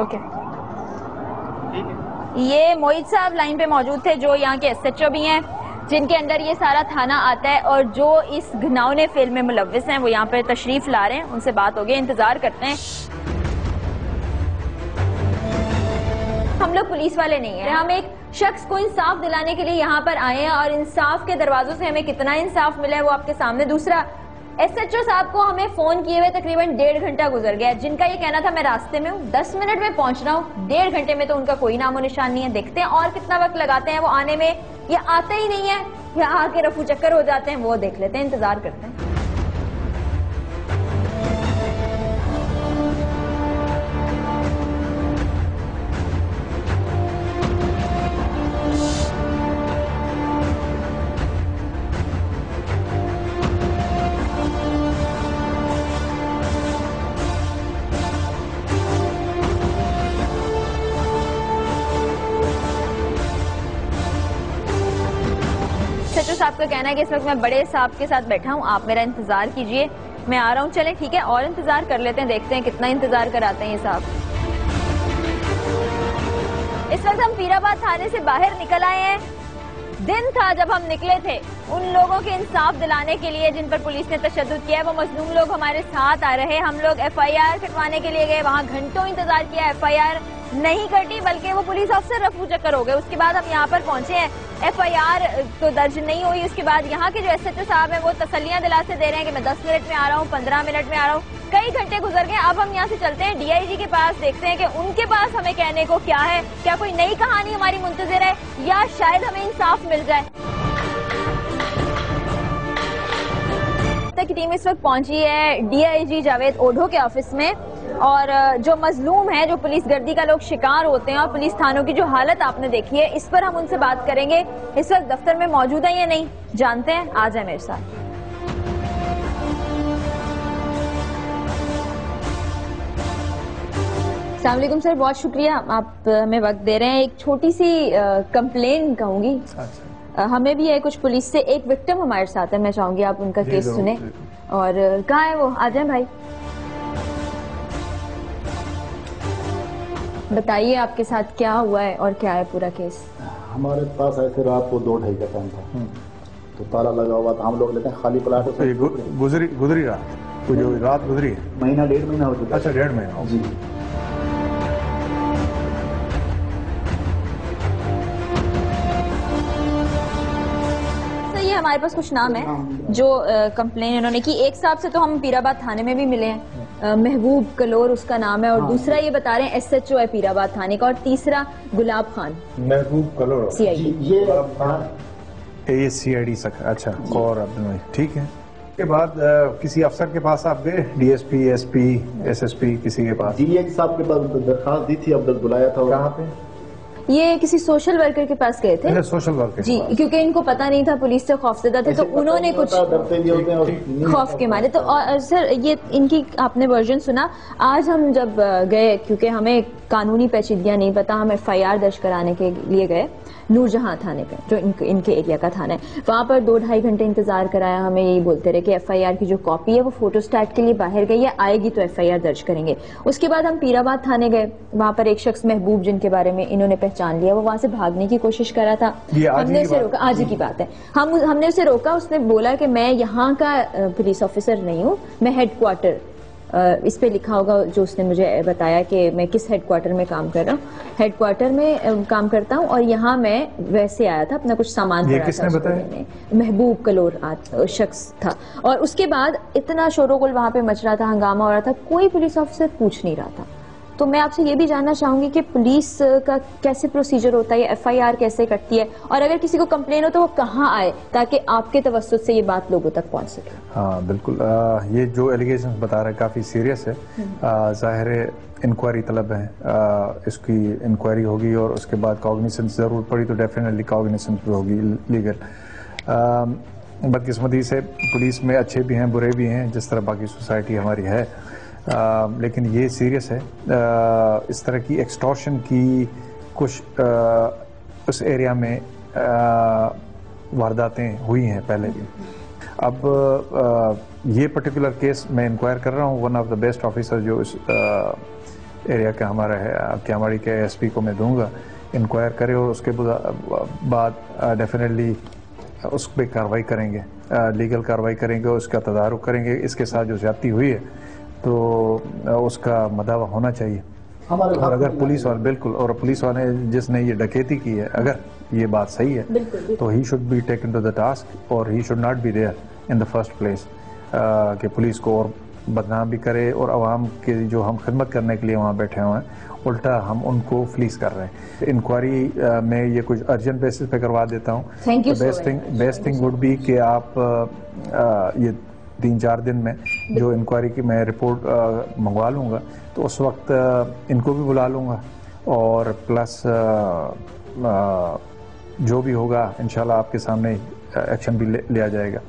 ओके। ये मोहित साहब लाइन पे मौजूद थे जो यहाँ के SHO भी हैं, जिनके अंडर ये सारा थाना आता है और जो इस घिनौने फिल्म में मुलव्विस हैं, वो यहाँ पे तशरीफ ला रहे हैं। उनसे बात हो गई, इंतजार करते हैं। हम लोग पुलिस वाले नहीं हैं, हम एक शख्स को इंसाफ दिलाने के लिए यहाँ पर आए हैं और इंसाफ के दरवाजों से हमें कितना इंसाफ मिला है वो आपके सामने। दूसरा, SHO साहब को हमें फोन किए हुए तकरीबन 1.5 घंटा गुजर गया, जिनका ये कहना था मैं रास्ते में हूँ, 10 मिनट में पहुंच रहा हूँ। 1.5 घंटे में तो उनका कोई नामो निशान नहीं है। देखते हैं और कितना वक्त लगाते हैं वो आने में, या आते ही नहीं है या आके रफू चक्कर हो जाते हैं, वो देख लेते हैं, इंतजार करते हैं। SHO साहब का कहना है कि इस वक्त मैं बड़े साहब के साथ बैठा हूँ, आप मेरा इंतजार कीजिए, मैं आ रहा हूँ। चलें ठीक है, और इंतजार कर लेते हैं, देखते हैं कितना इंतजार कराते हैं ये साहब। इस वक्त हम पीराबाद थाने से बाहर निकल आए हैं। दिन था जब हम निकले थे उन लोगों के इंसाफ दिलाने के लिए जिन पर पुलिस ने तशद्दुद किया है। वो मजलूम लोग हमारे साथ आ रहे हैं। हम लोग FIR कटवाने के लिए गए, वहाँ घंटों इंतजार किया, FIR नहीं कटी, बल्कि वो पुलिस अफसर रफू चक्कर हो गए। उसके बाद हम यहाँ पर पहुंचे हैं, FIR तो दर्ज नहीं हुई। उसके बाद यहाँ के जो SHO साहब हैं वो तसल्लियां दिलाते दे रहे हैं कि मैं 10 मिनट में आ रहा हूँ, 15 मिनट में आ रहा हूँ। कई घंटे गुजर गए। अब हम यहाँ से चलते हैं DIG के पास, देखते हैं कि उनके पास हमें कहने को क्या है, क्या कोई नई कहानी हमारी मुंतजिर है या शायद हमें इंसाफ मिल जाए। की टीम इस वक्त पहुंची है DIG जावेद ओढो के ऑफिस में, और जो मजलूम है, जो पुलिस गर्दी का लोग शिकार होते हैं और पुलिस थानों की जो हालत आपने देखी है, इस पर हम उनसे बात करेंगे। इस वक्त दफ्तर में मौजूद है या नहीं जानते हैं, आ जाए मेरे साथ। अस्सलाम वालेकुम सर, बहुत शुक्रिया आप हमें वक्त दे रहे हैं। एक छोटी सी कंप्लेन कहूंगी, हमें भी है कुछ पुलिस से। एक विक्टिम हमारे साथ है, मैं चाहूंगी आप उनका केस सुने। और कहाँ है वो, आ जाए भाई। बताइए आपके साथ क्या हुआ है और क्या है पूरा केस। हमारे पास आए थे रात को 2-2:30 का टाइम था, तो ताला लगा हुआ था। हम लोग लेते हैं खाली प्लाट। गुजरी रात, तो जो रात गुजरी है, महीना 1.5 महीना हो चुका। अच्छा, 1.5 महीना जी। ये हमारे पास कुछ नाम है जो कंप्लेन इन्होंने की। एक साहब से तो हम पीराबाद थाने में भी मिले हैं, महबूब कलोर उसका नाम है, और दूसरा ये बता रहे हैं SHO है पीराबाद थाने का, और तीसरा गुलाब खान। महबूब कलोर CID। ये CID सक। अच्छा, और ठीक है। के बाद किसी अफसर के पास आप गए, DSP, SP, SSP, किसी के पास? DI साहब के पास दरखास्त दी थी, अब तक बुलाया था। कहाँ पे? ये किसी सोशल वर्कर के पास गए थे। सोशल वर्कर जी, क्योंकि इनको पता नहीं था, पुलिस से खौफजदा थे, तो उन्होंने कुछ खौफ के मारे। तो और सर, ये इनकी आपने वर्जन सुना। आज हम जब गए, क्योंकि हमें कानूनी पेचीदगियां नहीं पता, हम FIR दर्ज कराने के लिए गए नूरजहां थाने पे, जो इनके एरिया का थाना है। वहां पर 2-2.5 घंटे इंतजार कराया। हमें यही बोलते रहे कि FIR की जो कॉपी है वो फोटोस्टैट के लिए बाहर गई है, आएगी तो FIR दर्ज करेंगे। उसके बाद हम पीराबाद थाने गए। वहां पर एक शख्स महबूब, जिनके बारे में इन्होंने पहचान लिया, वो वहां से भागने की कोशिश कर रहा था। हमने उसे रोका। आज की बात है। हमने उसे रोका। उसने बोला कि मैं यहाँ का पुलिस ऑफिसर नहीं हूँ, मैं हेडक्वार्टर, इस पे लिखा होगा जो उसने मुझे बताया कि मैं किस हेडक्वार्टर में काम कर रहा हूँ, हेडक्वार्टर में काम करता हूँ, और यहाँ मैं वैसे आया था, अपना कुछ सामान ये किसने बताया? महबूब कलोर शख्स था। और उसके बाद इतना शोरगुल वहां पे मच रहा था, हंगामा हो रहा था, कोई पुलिस ऑफिसर पूछ नहीं रहा था। तो मैं आपसे ये भी जानना चाहूंगी कि पुलिस का कैसे प्रोसीजर होता है, FIR कैसे कटती है, और अगर किसी को कंप्लेन हो तो वो कहाँ आए, ताकि आपके तवज्जुह से ये बात लोगों तक पहुंच सके। हाँ बिल्कुल। ये जो एलिगेशन बता रहे हैं काफी सीरियस है। जाहिर है इंक्वायरी तलब है, इसकी इंक्वायरी होगी, और उसके बाद कॉग्निसेंस जरूरत पड़ी तो डेफिनेटली कॉग्निसेंस भी होगी लीगल। बदकिस्मती से पुलिस में अच्छे भी हैं, बुरे भी हैं, जिस तरह बाकी सोसाइटी हमारी है। लेकिन ये सीरियस है। इस तरह की एक्सटॉर्शन की कुछ उस एरिया में वारदातें हुई हैं पहले भी। अब ये पर्टिकुलर केस मैं इंक्वायर कर रहा हूँ। One of the best officer जो इस एरिया का हमारा है, क्यामाड़ी के SP को मैं दूंगा, इंक्वायर करे, और उसके बाद डेफिनेटली उस पर कार्रवाई करेंगे, लीगल कार्रवाई करेंगे, उसका तदारुक करेंगे। इसके साथ जो ज्यादती हुई है तो उसका मदावा होना चाहिए। और अगर पुलिस वाले, बिल्कुल, और पुलिस वाले जिसने ये डकैती की है, अगर ये बात सही है तो he should be taken to the task, और he should not be there in the first place कि पुलिस को और बदनाम भी करे, और आवाम के जो हम खिदमत करने के लिए वहाँ बैठे हुए हैं, उल्टा हम उनको फ्लीस कर रहे हैं। इंक्वायरी में ये कुछ अर्जेंट बेसिस पे करवा देता हूँ। बेस्ट थिंग वुड बी कि आप ये 3-4 दिन में जो इंक्वायरी की मैं रिपोर्ट मंगवा लूँगा, तो उस वक्त इनको भी बुला लूँगा, और प्लस जो भी होगा इंशाल्लाह आपके सामने एक्शन भी लिया जाएगा।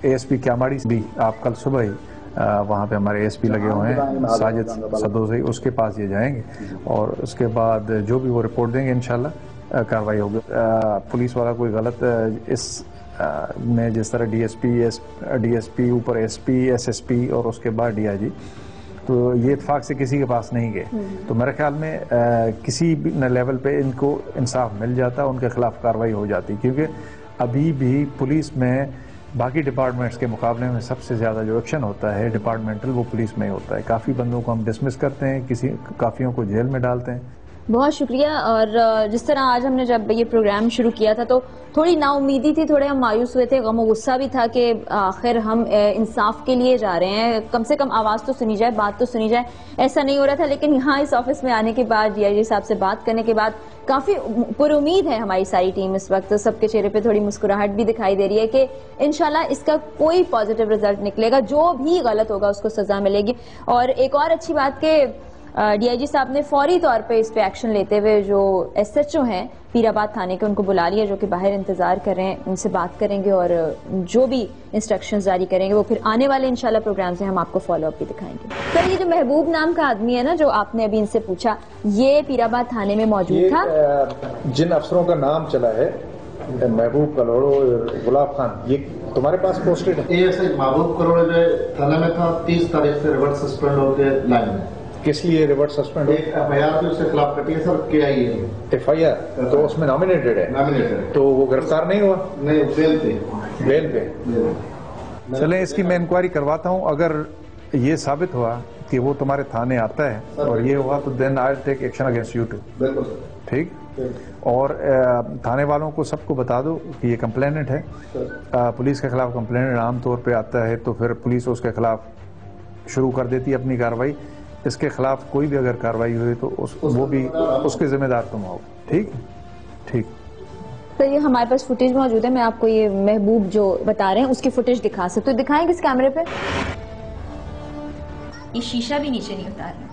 ASP क्यामाड़ी भी आप कल सुबह ही वहाँ पे हमारे ASP लगे हुए हैं, साजिद सदोज़ई, उसके पास ये जाएंगे, और उसके बाद जो भी वो रिपोर्ट देंगे इंशाल्लाह कार्रवाई होगी। पुलिस वाला कोई गलत इस में, जिस तरह DSP ऊपर SP, SSP और उसके बाद DIG, तो ये इत्फाक से किसी के पास नहीं गए, तो मेरे ख्याल में किसी भी लेवल पे इनको इंसाफ मिल जाता, उनके खिलाफ कार्रवाई हो जाती। क्योंकि अभी भी पुलिस में बाकी डिपार्टमेंट्स के मुकाबले में सबसे ज़्यादा जो एक्शन होता है डिपार्टमेंटल, वो पुलिस में ही होता है। काफ़ी बंदों को हम डिसमिस करते हैं, काफ़ियों को जेल में डालते हैं। बहुत शुक्रिया। और जिस तरह आज हमने जब ये प्रोग्राम शुरू किया था तो थोड़ी नाउमीदी थी, थोड़े हम मायूस हुए थे, गम और गुस्सा भी था कि आखिर हम इंसाफ के लिए जा रहे हैं, कम से कम आवाज़ तो सुनी जाए, बात तो सुनी जाए। ऐसा नहीं हो रहा था, लेकिन यहाँ इस ऑफिस में आने के बाद, DIG साहब से बात करने के बाद काफ़ी पुरुमीद है हमारी सारी टीम इस वक्त। सबके चेहरे पे थोड़ी मुस्कुराहट भी दिखाई दे रही है कि इंशाल्लाह इसका कोई पॉजिटिव रिजल्ट निकलेगा, जो भी गलत होगा उसको सजा मिलेगी। और एक और अच्छी बात कि DIG साहब ने फौरी तौर पे इस पे एक्शन लेते हुए जो SHO हैं पीराबाद थाने के, उनको बुला लिया, जो कि बाहर इंतजार कर रहे हैं। उनसे बात करेंगे और जो भी इंस्ट्रक्शंस जारी करेंगे वो फिर आने वाले इंशाल्लाह प्रोग्राम से हम आपको फॉलो अप भी दिखाएंगे। सर, ये जो महबूब नाम का आदमी है ना, जो आपने अभी इनसे पूछा, ये पीराबाद थाने में मौजूद था। जिन अफसरों का नाम चला है, महबूब कलोड़ो, गुलाब खान, ये तुम्हारे पास पोस्टेड है? ये महबूब कलोड़ो जो थाने में था, 30 तारीख से रिवर्स सस्पेंड होकर लाइन में। किस लिए रिवर्स सस्पेंड? FIR जो उसके खिलाफ कटी है सर, KIA FIR तो उसमें नॉमिनेटेड है, तो वो गिरफ्तार नहीं हुआ? नहीं, बेल पे। चलें, इसकी मैं इंक्वायरी करवाता हूँ। अगर ये साबित हुआ कि वो तुम्हारे थाने आता है और ये हुआ तो then I will take action against you too. ठीक। और थाने वालों को सबको बता दो कि ये कंप्लेनेंट है। पुलिस के खिलाफ कंप्लेनेंट आमतौर पे आता है तो फिर पुलिस उसके खिलाफ शुरू कर देती है अपनी कार्रवाई। इसके खिलाफ कोई भी अगर कार्रवाई हुई तो वो भी उसके जिम्मेदार तुम हो। ठीक ठीक। तो ये हमारे पास फुटेज मौजूद है, मैं आपको ये महबूब जो बता रहे हैं उसकी फुटेज दिखा सकते हो। दिखाएंगे इस कैमरे पे। ये शीशा भी नीचे नहीं उतार रहा।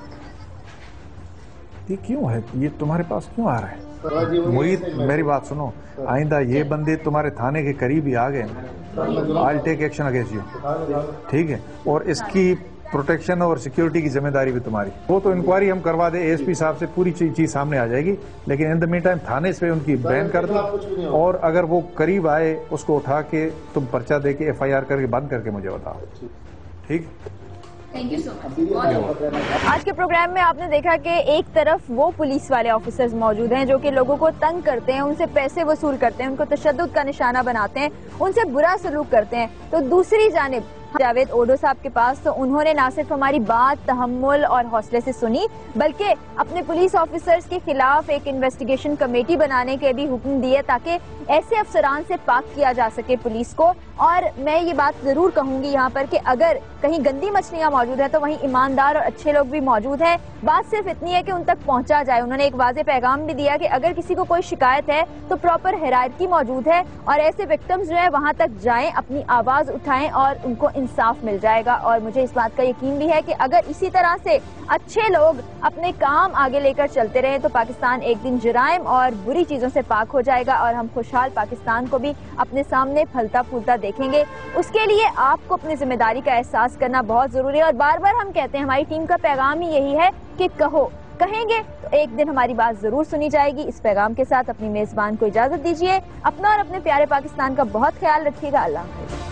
ये क्यों है? ये तुम्हारे पास क्यों आ रहा है? मुरीद, मेरी बात सुनो, आइंदा ये बंदे तुम्हारे थाने के करीब ही आ गए, I will take action against you. ठीक है। और इसकी प्रोटेक्शन और सिक्योरिटी की जिम्मेदारी भी तुम्हारी। वो तो इंक्वायरी हम करवा दे ASP साहब से, पूरी चीज सामने आ जाएगी, लेकिन इन द मीन टाइम थाने से उनकी बैन कर दो। और अगर वो करीब आए उसको उठा के तुम पर्चा दे के FIR करके बंद करके मुझे बताओ। ठीक। Thank you so much. आज के प्रोग्राम में आपने देखा कि एक तरफ वो पुलिस वाले ऑफिसर्स मौजूद हैं जो कि लोगों को तंग करते हैं, उनसे पैसे वसूल करते हैं, उनको तशद्दुद का निशाना बनाते हैं, उनसे बुरा सलूक करते हैं। तो दूसरी जानिब जावेद ओडो साहब के पास तो उन्होंने ना सिर्फ हमारी बात तहम्मुल और हौसले से सुनी, बल्कि अपने पुलिस ऑफिसर्स के खिलाफ एक इन्वेस्टिगेशन कमेटी बनाने के भी हुक्म दिए ताकि ऐसे अफसरान से पाक किया जा सके पुलिस को। और मैं ये बात जरूर कहूंगी यहाँ पर कि अगर कहीं गंदी मछलियां मौजूद है तो वहीं ईमानदार और अच्छे लोग भी मौजूद हैं। बात सिर्फ इतनी है कि उन तक पहुंचा जाए। उन्होंने एक वाज़ेह पैगाम भी दिया कि अगर किसी को कोई शिकायत है तो प्रॉपर हिदायती मौजूद है और ऐसे विक्टिम्स जो है वहां तक जाएं, अपनी आवाज उठाएं और उनको इंसाफ मिल जाएगा। और मुझे इस बात का यकीन भी है कि अगर इसी तरह से अच्छे लोग अपने काम आगे लेकर चलते रहे तो पाकिस्तान एक दिन जुराइम और बुरी चीजों से पाक हो जाएगा और हम खुशहाल पाकिस्तान को भी अपने सामने फलता फूलता देखेंगे। उसके लिए आपको अपनी जिम्मेदारी का एहसास करना बहुत जरूरी है। और बार बार हम कहते हैं, हमारी टीम का पैगाम ही यही है कि कहो, कहेंगे तो एक दिन हमारी बात जरूर सुनी जाएगी। इस पैगाम के साथ अपनी मेजबान को इजाजत दीजिए। अपना और अपने प्यारे पाकिस्तान का बहुत ख्याल रखिएगा। अल्लाह हाफ़िज़।